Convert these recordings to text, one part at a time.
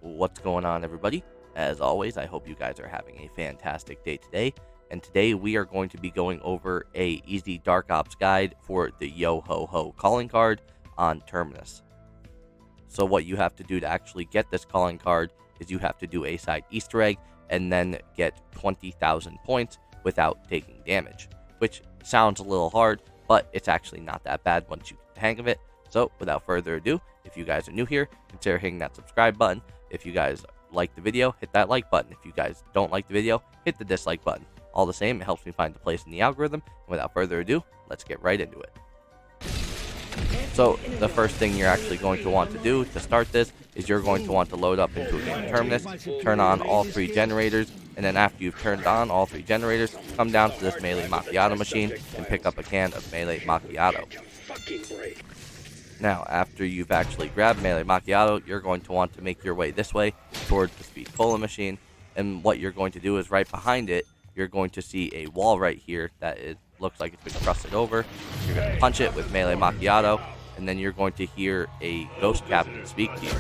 What's going on, everybody? As always, I hope you guys are having a fantastic day today. And today we are going to be going over a easy Dark Ops guide for the Yo-Ho-Ho calling card on Terminus. So what you have to do to actually get this calling card is you have to do a side Easter egg and then get 20,000 points without taking damage, which sounds a little hard, but it's actually not that bad once you get the hang of it. So without further ado, if you guys are new here, consider hitting that subscribe button. If you guys like the video, hit that like button. If you guys don't like the video, hit the dislike button. All the same, it helps me find the place in the algorithm. And without further ado, let's get right into it. So the first thing you're actually going to want to do to start this is you're going to want to load up into a game of Terminus, turn on all 3 generators, and then after you've turned on all 3 generators, come down to this Melee Macchiato machine and pick up a can of Melee Macchiato. Now, after you've actually grabbed Melee Macchiato, you're going to want to make your way this way towards the Speed Cola machine, and what you're going to do is right behind it, you're going to see a wall right here that looks like it's been crusted over. You're going to punch it with Melee Macchiato, and then you're going to hear a ghost captain speak to you.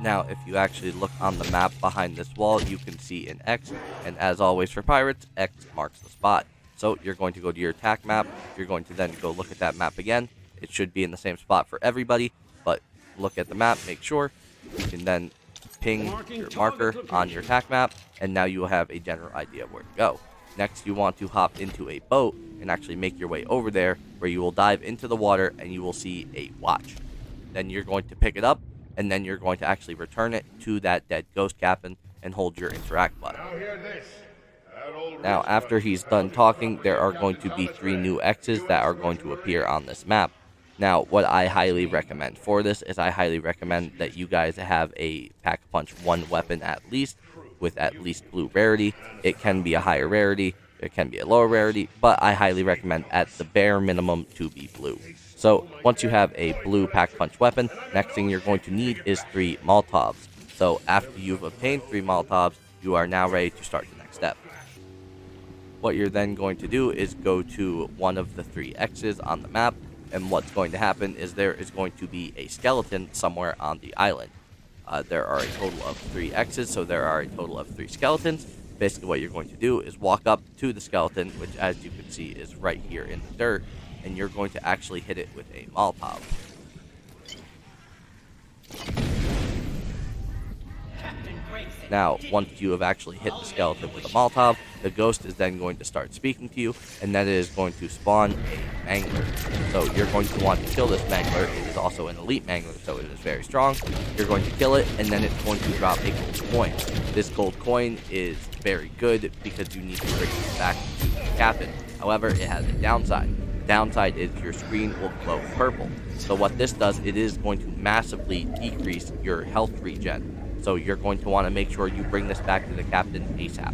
Now, if you actually look on the map behind this wall, you can see an X, and as always for pirates, X marks the spot. So you're going to go to your attack map, you're going to then go look at that map again. It should be in the same spot for everybody, but look at the map, make sure. You can then ping your marker on your attack map, and now you will have a general idea of where to go. Next, you want to hop into a boat and actually make your way over there, where you will dive into the water and you will see a watch. Then you're going to pick it up, and then you're going to actually return it to that dead ghost captain and hold your interact button. Now, after he's done talking, there are going to be 3 new X's that are going to appear on this map. Now, what I highly recommend for this is I highly recommend that you guys have a Pack-a-Punch 1 weapon at least, with at least blue rarity. It can be a higher rarity, it can be a lower rarity, but I highly recommend at the bare minimum to be blue. So, once you have a blue Pack-a-Punch weapon, next thing you're going to need is 3 Molotovs. So, after you've obtained 3 Molotovs, you are now ready to start the next step. What you're then going to do is go to one of the 3 X's on the map, and what's going to happen is there is going to be a skeleton somewhere on the island. There are a total of 3 X's, so there are a total of 3 skeletons. Basically what you're going to do is walk up to the skeleton, which as you can see is right here in the dirt, and you're going to actually hit it with a Molotov. Now, once you have actually hit the skeleton with a Molotov, the ghost is then going to start speaking to you, and then it is going to spawn a Mangler. So you're going to want to kill this Mangler. It is also an elite Mangler, so it is very strong. You're going to kill it, and then it's going to drop a gold coin. This gold coin is very good because you need to bring it back to the captain. However, it has a downside. The downside is your screen will glow purple. So what this does, it is going to massively decrease your health regen. So you're going to want to make sure you bring this back to the captain ASAP.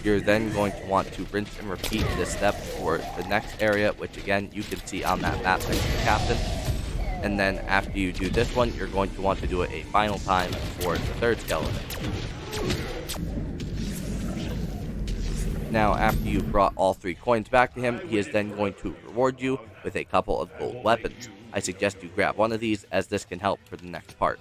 You're then going to want to rinse and repeat this step for the next area, which again you can see on that map next to the captain. And then after you do this one, you're going to want to do it a final time for the 3rd skeleton. Now, after you've brought all 3 coins back to him, he is then going to reward you with a couple of gold weapons. I suggest you grab one of these, as this can help for the next part.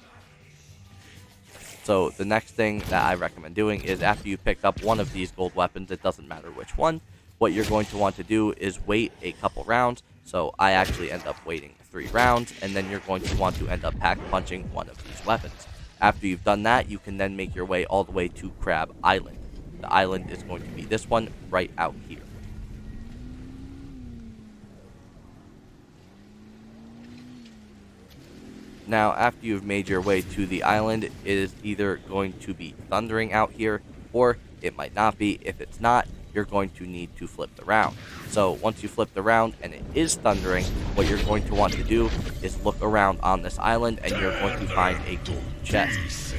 So the next thing that I recommend doing is after you pick up one of these gold weapons, it doesn't matter which one, what you're going to want to do is wait a couple rounds. So I actually end up waiting 3 rounds, and then you're going to want to end up pack-punching one of these weapons. After you've done that, you can then make your way all the way to Crab Island. The island is going to be this one right out here. Now, after you've made your way to the island, it is either going to be thundering out here, or it might not be. If it's not, you're going to need to flip the round. So once you flip the round and it is thundering, what you're going to want to do is look around on this island, and you're going to find a gold chest.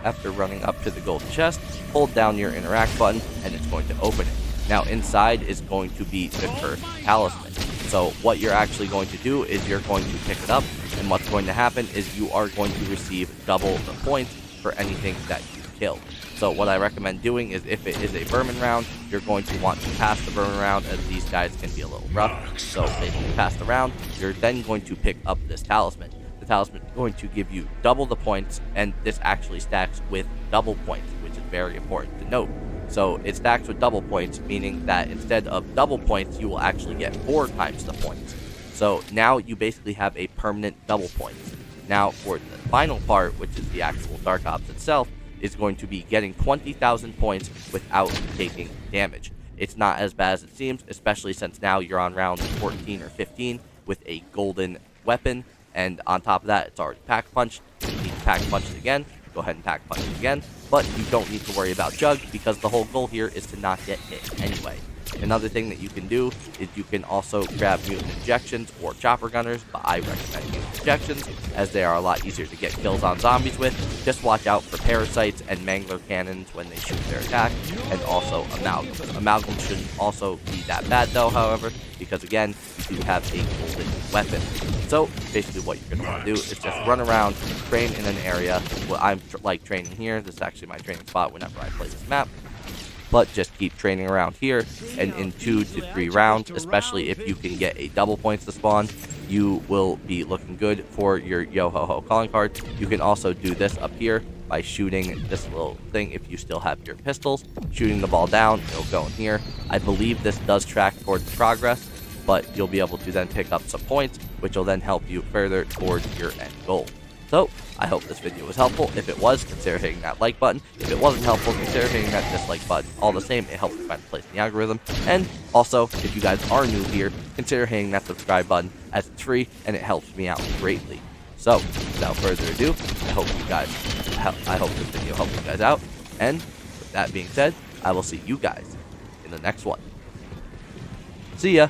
After running up to the gold chest, hold down your interact button, and it's going to open it. Now inside is going to be the cursed talisman. So what you're actually going to do is you're going to pick it up, and what's going to happen is you are going to receive double the points for anything that you kill. So what I recommend doing is if it is a vermin round, you're going to want to pass the vermin round, as these guys can be a little rough. So if you pass the round, you're then going to pick up this talisman. The talisman is going to give you double the points, and this actually stacks with double points, which is very important to note. So it stacks with double points, meaning that instead of double points, you will actually get 4 times the points. So now you basically have a permanent double points. Now for the final part, which is the actual Dark Ops itself, is going to be getting 20,000 points without taking damage. It's not as bad as it seems, especially since now you're on round 14 or 15 with a golden weapon, and on top of that, it's already pack punched. If you need to pack punch it again, go ahead and pack punch it again, but you don't need to worry about Jug because the whole goal here is to not get hit anyway. Another thing that you can do is you can also grab mutant injections or chopper gunners, but I recommend mutant injections as they are a lot easier to get kills on zombies with. Just watch out for parasites and mangler cannons when they shoot their attack, and also amalgams. Amalgams shouldn't also be that bad though, however, because again, you do have a golden weapon. So basically what you're going to want to do is just run around, train in an area. Well, I'm like training here. This is actually my training spot whenever I play this map. But just keep training around here, and in 2 to 3 rounds, especially if you can get a double points to spawn, you will be looking good for your Yo-Ho-Ho calling card. You can also do this up here by shooting this little thing if you still have your pistols. Shooting the ball down, it'll go in here. I believe this does track towards progress, but you'll be able to then pick up some points, which will then help you further towards your end goal. So, I hope this video was helpful. If it was, consider hitting that like button. If it wasn't helpful, consider hitting that dislike button. All the same, it helps you find a place in the algorithm. And also, if you guys are new here, consider hitting that subscribe button as it's free and it helps me out greatly. So, without further ado, I hope this video helped you guys out. And with that being said, I will see you guys in the next one. See ya!